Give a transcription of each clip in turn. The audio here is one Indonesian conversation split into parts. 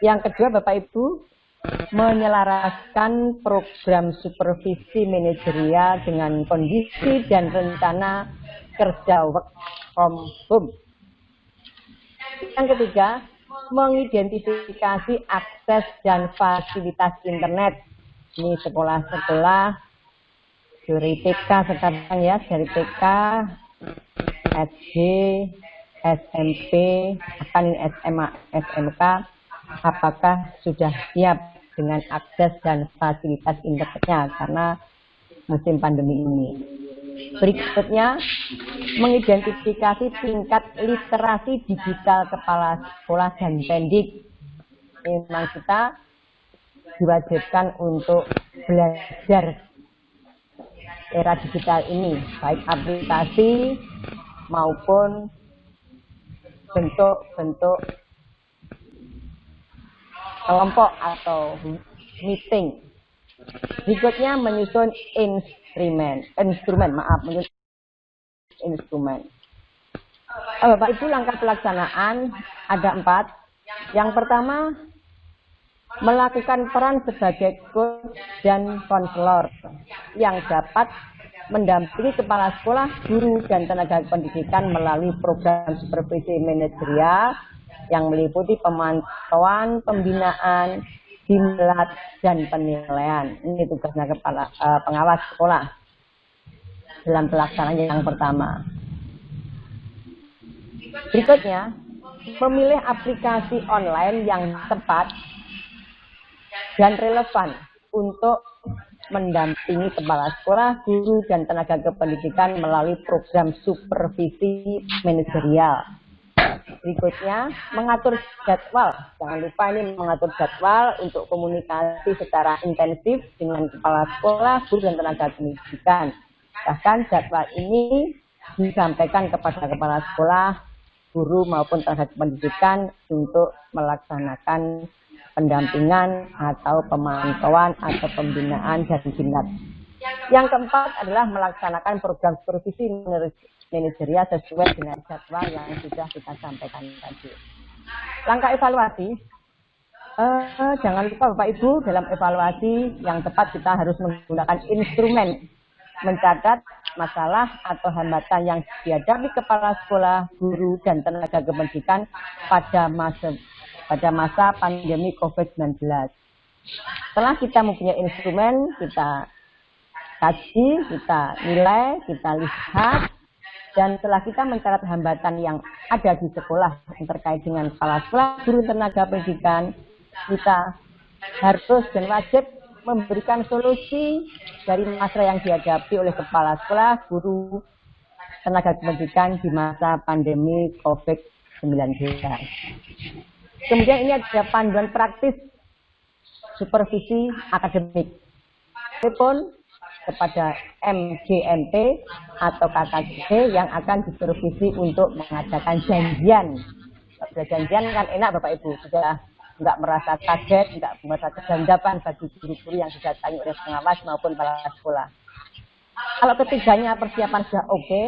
Yang kedua, Bapak Ibu, menyelaraskan program supervisi manajerial dengan kondisi dan rencana kerja work from home. Yang ketiga, mengidentifikasi akses dan fasilitas internet. Ini sekolah-sekolah dari TK sekarang ya, dari TK, SD, SMP, akan SMA, SMK, apakah sudah siap dengan akses dan fasilitas internetnya karena musim pandemi ini. Berikutnya, mengidentifikasi tingkat literasi digital kepala sekolah dan pendik. Memang kita diwajibkan untuk belajar era digital ini, baik aplikasi maupun bentuk-bentuk kelompok atau meeting. Berikutnya menyusun instrumen. Bapak Ibu, langkah pelaksanaan ada 4. Yang pertama, melakukan peran sebagai coach dan konselor yang dapat mendampingi kepala sekolah, guru, dan tenaga pendidikan melalui program supervisi manajerial yang meliputi pemantauan, pembinaan, bimbingan, dan penilaian. Ini tugasnya kepala pengawas sekolah dalam pelaksanaan yang pertama. Berikutnya, memilih aplikasi online yang tepat dan relevan untuk mendampingi kepala sekolah, guru, dan tenaga kependidikan melalui program supervisi manajerial. Berikutnya, mengatur jadwal. Jangan lupa ini mengatur jadwal untuk komunikasi secara intensif dengan kepala sekolah, guru, dan tenaga pendidikan. Bahkan jadwal ini disampaikan kepada kepala sekolah, guru, maupun tenaga pendidikan untuk melaksanakan pendampingan atau pemantauan atau pembinaan dan bimbingan. Yang keempat adalah melaksanakan program supervisi manajerial sesuai dengan jadwal yang sudah kita sampaikan tadi. Langkah evaluasi, jangan lupa Bapak Ibu, dalam evaluasi yang tepat kita harus menggunakan instrumen mencatat masalah atau hambatan yang dihadapi kepala sekolah, guru, dan tenaga pendidikan pada masa pandemi COVID-19. Setelah kita mempunyai instrumen, kita kaji, kita nilai, kita lihat, dan setelah kita mencatat hambatan yang ada di sekolah yang terkait dengan kepala sekolah, guru, tenaga pendidikan, kita harus dan wajib memberikan solusi dari masalah yang dihadapi oleh kepala sekolah, guru, tenaga pendidikan di masa pandemi COVID-19. Kemudian ini ada panduan praktis supervisi akademik. Telepon kepada MGMT atau KKG yang akan disupervisi untuk mengadakan janjian. Sudah janjian kan enak Bapak Ibu, sudah nggak merasa kaget, nggak merasa kegandapan bagi guru-guru yang didatangi oleh pengawas maupun kepala sekolah. Kalau ketiganya persiapan sudah oke,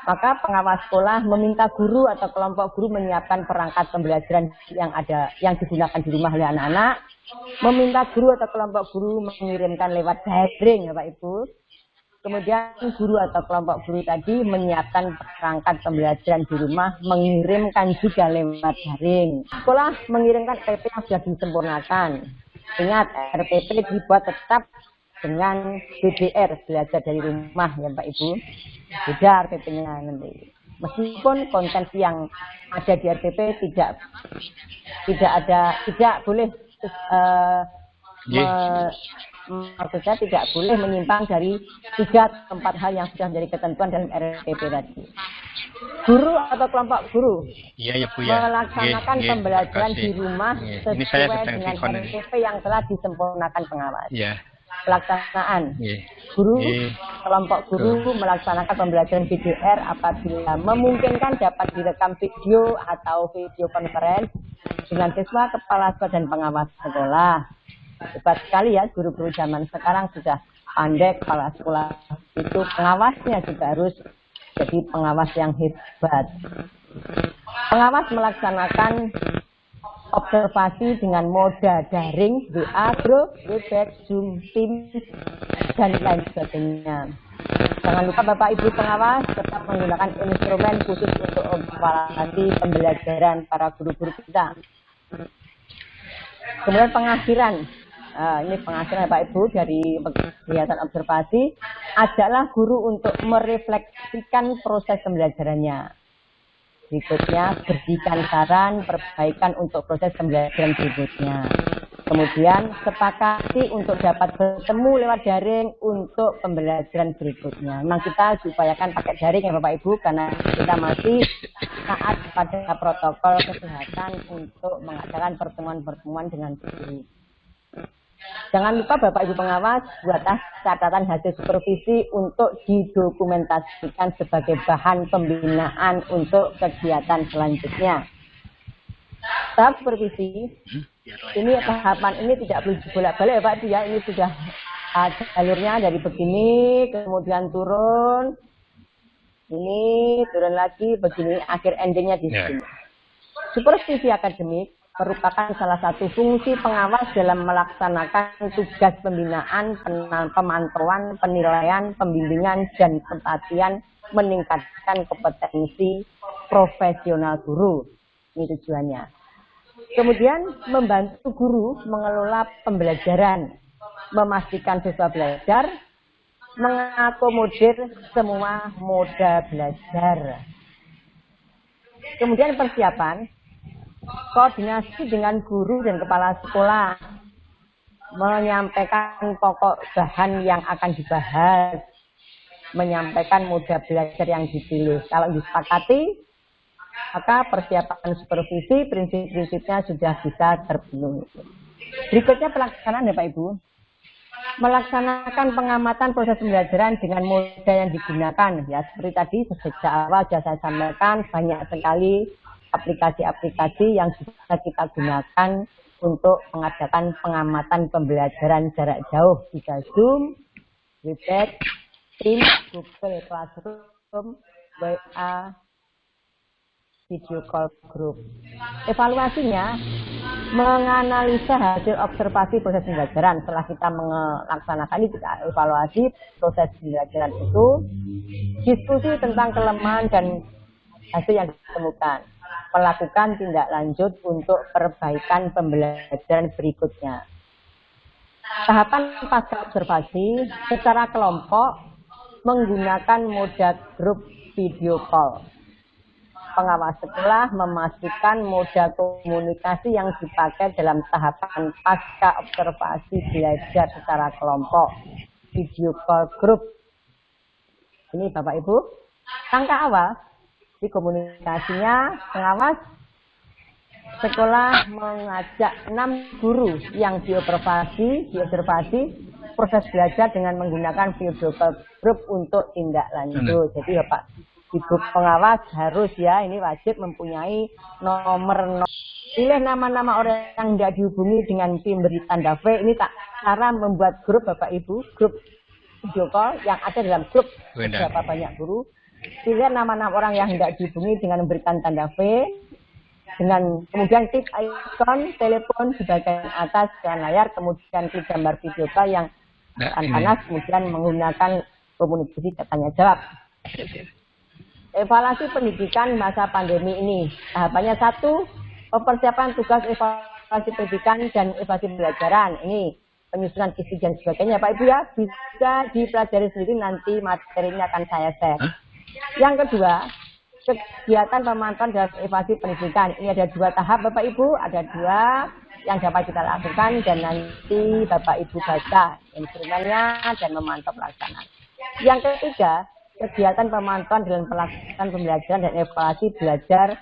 maka pengawas sekolah meminta guru atau kelompok guru menyiapkan perangkat pembelajaran yang digunakan di rumah oleh anak-anak, meminta guru atau kelompok guru mengirimkan lewat daring, Bapak Ibu. Kemudian guru atau kelompok guru tadi menyiapkan perangkat pembelajaran di rumah, mengirimkan juga lewat daring. Sekolah mengirimkan RPP yang sudah disempurnakan. Ingat, RPP dibuat tetap dengan BDR, belajar dari rumah ya Pak Ibu. Beda RPP-nya nanti. Meskipun konten yang ada di RPP tidak boleh maksudnya tidak boleh menyimpang dari 3-4 hal yang sudah menjadi ketentuan dalam RPP tadi. Guru atau kelompok guru melaksanakan pembelajaran di rumah sesuai dengan RPP yang telah disempurnakan pengawas. Pelaksanaan guru, kelompok guru melaksanakan pembelajaran BDR apabila memungkinkan dapat direkam video atau video konferensi dengan siswa, kepala sekolah, dan pengawas sekolah. Hebat sekali ya, guru-guru zaman sekarang sudah pandai, kepala sekolah itu pengawasnya juga harus jadi pengawas yang hebat. Pengawas melaksanakan observasi dengan moda daring, WA, grup, Webex, Zoom, Teams, dan lain sebagainya. Jangan lupa Bapak Ibu pengawas tetap menggunakan instrumen khusus untuk evaluasi pembelajaran para guru-guru kita. Kemudian pengakhiran. Ini pengakhiran Bapak Ibu dari kegiatan observasi, ajaklah guru untuk merefleksikan proses pembelajarannya. Berikutnya, berikan saran perbaikan untuk proses pembelajaran berikutnya. Kemudian, sepakati untuk dapat bertemu lewat daring untuk pembelajaran berikutnya. Memang kita diupayakan pakai daring ya Bapak Ibu, karena kita masih taat pada protokol kesehatan untuk mengadakan pertemuan-pertemuan dengan guru. Jangan lupa Bapak Ibu pengawas, buatlah catatan hasil supervisi untuk didokumentasikan sebagai bahan pembinaan untuk kegiatan selanjutnya. Tahap supervisi, ini tahapan ini tidak perlu bolak-balik ya Pak Ibu ya, ini sudah jalurnya dari begini, kemudian turun, ini turun lagi, begini, akhir endingnya di sini. Supervisi akademik merupakan salah satu fungsi pengawas dalam melaksanakan tugas pembinaan, pemantauan, penilaian, pembimbingan, dan pelatihan meningkatkan kompetensi profesional guru. Ini tujuannya. Kemudian membantu guru mengelola pembelajaran, memastikan siswa belajar, mengakomodir semua moda belajar. Kemudian persiapan, koordinasi dengan guru dan kepala sekolah, menyampaikan pokok bahan yang akan dibahas, menyampaikan moda belajar yang dipilih. Kalau disepakati, maka persiapan supervisi prinsip-prinsipnya sudah bisa terpenuhi. Berikutnya pelaksanaan ya Pak Ibu. Melaksanakan pengamatan proses pembelajaran dengan moda yang digunakan. Ya seperti tadi sejak awal sudah saya sampaikan, banyak sekali aplikasi-aplikasi yang bisa kita gunakan untuk mengadakan pengamatan pembelajaran jarak jauh, bisa Zoom, Webex, Teams, Google Classroom, WA, video call group. Evaluasinya, menganalisa hasil observasi proses pembelajaran. Setelah kita melaksanakan ini, kita evaluasi proses pembelajaran itu, diskusi tentang kelemahan dan hasil yang ditemukan, melakukan tindak lanjut untuk perbaikan pembelajaran berikutnya. Tahapan pasca observasi secara kelompok menggunakan moda grup video call. Pengawas sekolah memastikan moda komunikasi yang dipakai dalam tahapan pasca observasi belajar secara kelompok, video call group. Ini Bapak Ibu, langkah awal di komunikasinya, pengawas sekolah mengajak 6 guru yang diobservasi proses belajar dengan menggunakan video call group untuk tindak lanjut. Jadi Bapak Ibu pengawas harus ya, ini wajib mempunyai nomor. Pilih nama-nama orang yang tidak dihubungi dengan tim beri tanda V. Ini cara membuat grup Bapak Ibu, grup video call yang ada dalam grup berapa banyak guru. Pilih nama-nama orang yang tidak dihubungi dengan memberikan tanda V, dengan kemudian klik ikon telepon di bagian atas kanan layar, kemudian klik gambar video call yang panas, kemudian menggunakan komunikasi tanya jawab. Evaluasi pendidikan masa pandemi ini, tahapannya 1, persiapan tugas evaluasi pendidikan dan evaluasi pembelajaran. Ini penyusunan kisi dan sebagainya Pak Ibu ya, bisa dipelajari sendiri, nanti materinya akan saya share. Yang kedua, kegiatan pemantauan dan evaluasi pendidikan. Ini ada 2 tahap Bapak Ibu, ada 2 yang dapat kita lakukan dan nanti Bapak Ibu baca instrumennya dan memantau pelaksanaan. Yang ketiga, kegiatan pemantauan dan pelaksanaan pembelajaran dan evaluasi belajar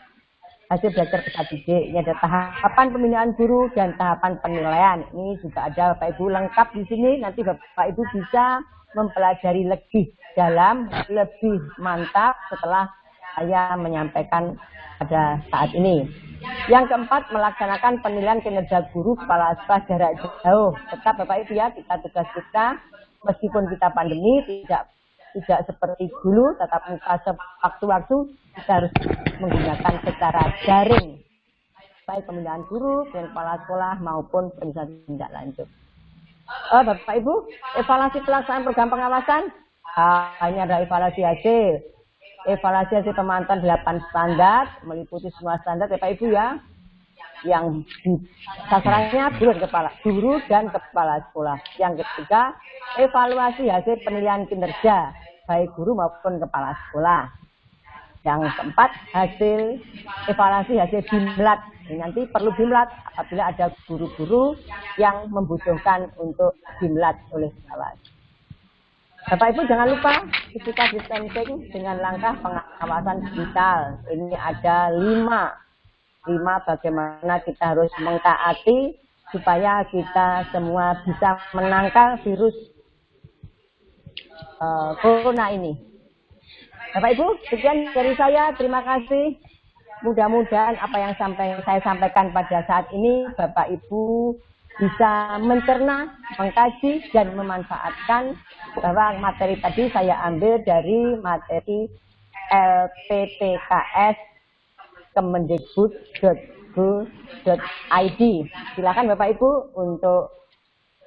hasil belajar peserta didik. Ini ada tahapan pembinaan guru dan tahapan penilaian. Ini juga ada Bapak Ibu lengkap di sini. Nanti Bapak Ibu bisa mempelajari lebih dalam, lebih mantap setelah saya menyampaikan pada saat ini. Yang keempat, melaksanakan penilaian kinerja guru kepala sekolah jarak jauh. Tetap Bapak Ibu ya, tugas kita meskipun kita pandemi tidak seperti dulu tatap muka sewaktu-waktu, kita harus menggunakan secara daring. baik pemindahan guru dan kepala sekolah maupun penyelesaian tindak lanjut. Bapak Ibu, evaluasi pelaksanaan program pengawasan, ini ada evaluasi hasil. Evaluasi hasil pemantauan 8 standar, meliputi semua standar Bapak Ibu ya. Yang sasarannya guru dan kepala sekolah. Yang ketiga, evaluasi hasil penilaian kinerja, baik guru maupun kepala sekolah. Yang keempat, evaluasi hasil BIMLAT. Ini nanti perlu BIMLAT apabila ada guru-guru yang membutuhkan untuk BIMLAT oleh pengawas. Bapak Ibu jangan lupa physical distancing dengan langkah pengawasan digital. Ini ada 5 bagaimana kita harus mentaati supaya kita semua bisa menangkal virus corona ini. Bapak Ibu, sekian dari saya. Terima kasih. Mudah-mudahan apa yang saya sampaikan pada saat ini Bapak Ibu bisa mencerna, mengkaji dan memanfaatkan bahwa materi tadi saya ambil dari materi LPPKS kemendikbud.go.id. Silakan Bapak Ibu untuk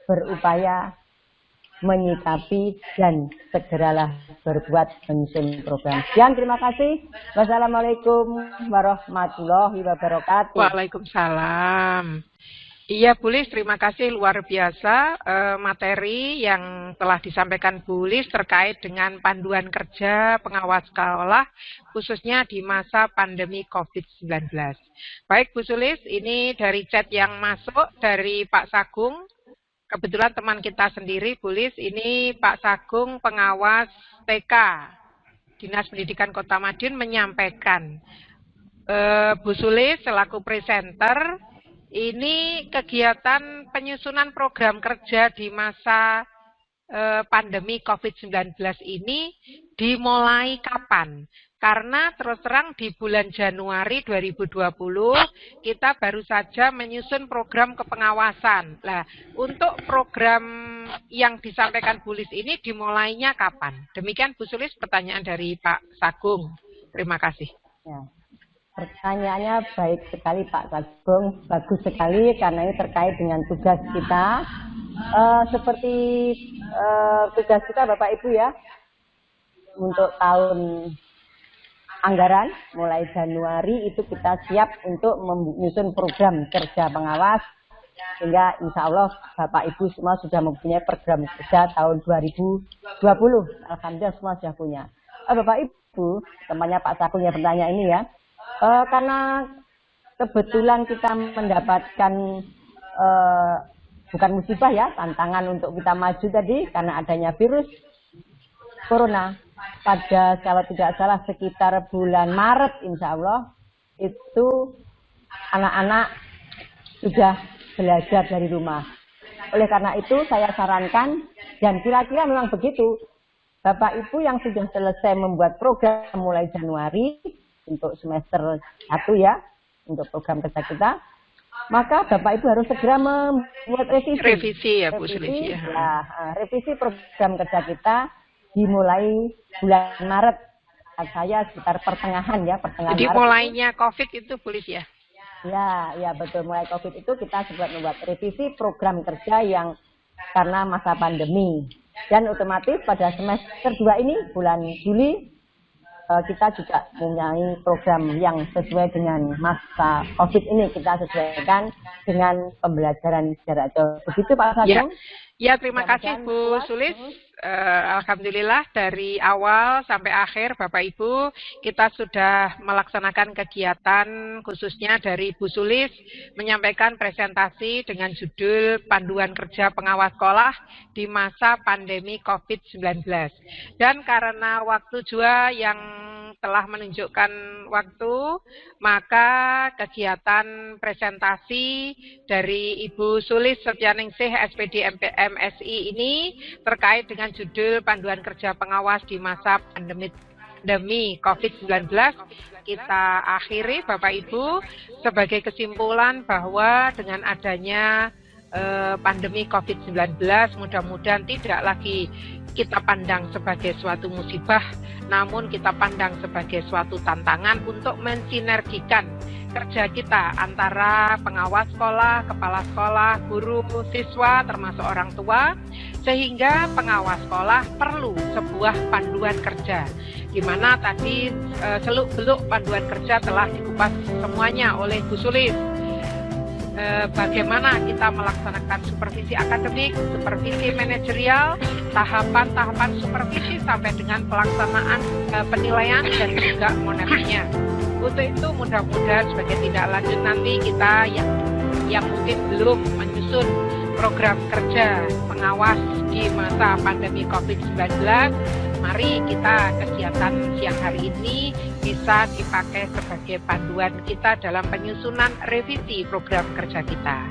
berupaya menyikapi dan segeralah berbuat menyusun program. Sekian, terima kasih. Wassalamualaikum warahmatullahi wabarakatuh. Waalaikumsalam. Iya Bu Lis, terima kasih luar biasa materi yang telah disampaikan Bu Lis terkait dengan panduan kerja pengawas sekolah khususnya di masa pandemi COVID-19. Baik Bu Sulis, ini dari chat yang masuk dari Pak Sagung. Kebetulan teman kita sendiri Bu Lis, ini Pak Sagung pengawas TK Dinas Pendidikan Kota Madiun menyampaikan Bu Sulis selaku presenter, ini kegiatan penyusunan program kerja di masa pandemi COVID-19 ini dimulai kapan? Karena terus terang di bulan Januari 2020 kita baru saja menyusun program kepengawasan. Nah, untuk program yang disampaikan Bu Lis ini dimulainya kapan? Demikian Bu Sulis pertanyaan dari Pak Sagung. Terima kasih. Ya. Pertanyaannya baik sekali Pak Sagung, bagus sekali karena ini terkait dengan tugas kita. Seperti tugas kita Bapak Ibu ya, untuk tahun anggaran mulai Januari itu kita siap untuk menyusun program kerja pengawas sehingga insya Allah Bapak Ibu semua sudah mempunyai program kerja tahun 2020. Alhamdulillah semua sudah punya. Bapak Ibu, temannya Pak Sagung yang bertanya ini ya. Karena kebetulan kita mendapatkan bukan musibah ya, tantangan untuk kita maju tadi karena adanya virus corona pada kalau tidak salah sekitar bulan Maret insya Allah itu anak-anak sudah belajar dari rumah. Oleh karena itu saya sarankan dan kira-kira memang begitu Bapak Ibu yang sudah selesai membuat program mulai Januari untuk semester 1 ya, untuk program kerja kita, maka Bapak Ibu harus segera membuat revisi. Revisi ya Bu Sulis ya. Revisi program kerja kita dimulai bulan Maret. Saya sekitar pertengahan Jadi Maret. mulainya COVID itu Bu Lis ya? Ya betul, mulai COVID itu kita sempat membuat revisi program kerja yang karena masa pandemi. Dan otomatis pada semester 2 ini, bulan Juli, kita juga mempunyai program yang sesuai dengan masa COVID ini. Kita sesuaikan dengan pembelajaran jarak jauh. Begitu Pak Sagung? Ya, terima kasih Bu Sulis. Alhamdulillah dari awal sampai akhir Bapak Ibu kita sudah melaksanakan kegiatan khususnya dari Bu Sulis menyampaikan presentasi dengan judul Panduan Kerja Pengawas Sekolah di Masa Pandemi COVID-19. Dan karena waktu juga yang telah menunjukkan waktu, maka kegiatan presentasi dari Ibu Sulis Setyaningsih SPD MSI ini terkait dengan judul Panduan Kerja Pengawas di Masa Pandemi COVID-19 kita akhiri Bapak Ibu sebagai kesimpulan bahwa dengan adanya pandemi COVID-19 mudah-mudahan tidak lagi kita pandang sebagai suatu musibah, namun kita pandang sebagai suatu tantangan untuk mensinergikan kerja kita antara pengawas sekolah, kepala sekolah, guru, siswa, termasuk orang tua, sehingga pengawas sekolah perlu sebuah panduan kerja, di mana tadi seluk-beluk panduan kerja telah dikupas semuanya oleh Bu Sulis. Bagaimana kita melaksanakan supervisi akademik, supervisi manajerial, tahapan-tahapan supervisi sampai dengan pelaksanaan penilaian dan juga monitoringnya. Untuk itu mudah-mudahan sebagai tindak lanjut nanti kita yang mungkin belum menyusun program kerja pengawas di masa pandemi COVID-19, mari kita kegiatan siang hari ini bisa dipakai sebagai panduan kita dalam penyusunan revisi program kerja kita.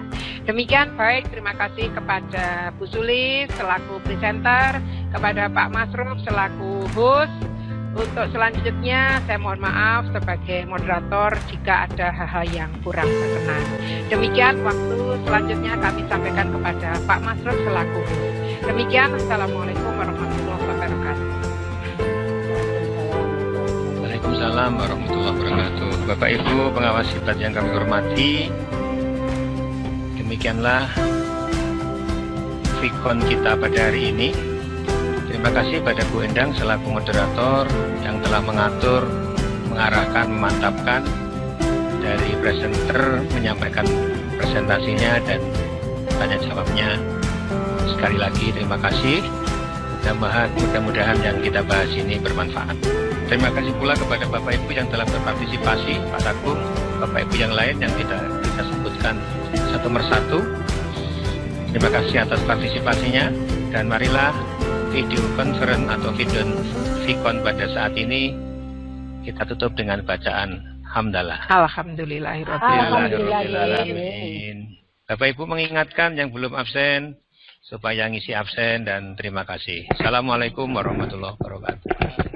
Demikian, baik, terima kasih kepada Bu Sulis selaku presenter, kepada Pak Masruf selaku host. Untuk selanjutnya, saya mohon maaf sebagai moderator jika ada hal-hal yang kurang berkenan. Demikian, waktu selanjutnya kami sampaikan kepada Pak Masruf selaku host. Demikian, Assalamualaikum warahmatullahi wabarakatuh. Waalaikumsalam warahmatullahi wabarakatuh. Bapak Ibu pengawas hebat yang kami hormati, demikianlah Vikon kita pada hari ini. Terima kasih pada Bu Endang selaku moderator yang telah mengatur, mengarahkan, memantapkan dari presenter menyampaikan presentasinya dan tanya jawabnya. Sekali lagi terima kasih. Mudah-mudahan yang kita bahas ini bermanfaat. Terima kasih pula kepada Bapak Ibu yang telah berpartisipasi, Pak Sagung, Bapak Ibu yang lain yang kita sebutkan satu persatu. Terima kasih atas partisipasinya, dan marilah video conference atau video Vikon pada saat ini kita tutup dengan bacaan hamdalah. Alhamdulillahirrahmanirrahim. Bapak Ibu mengingatkan yang belum absen supaya ngisi absen, dan terima kasih. Assalamualaikum warahmatullahi wabarakatuh.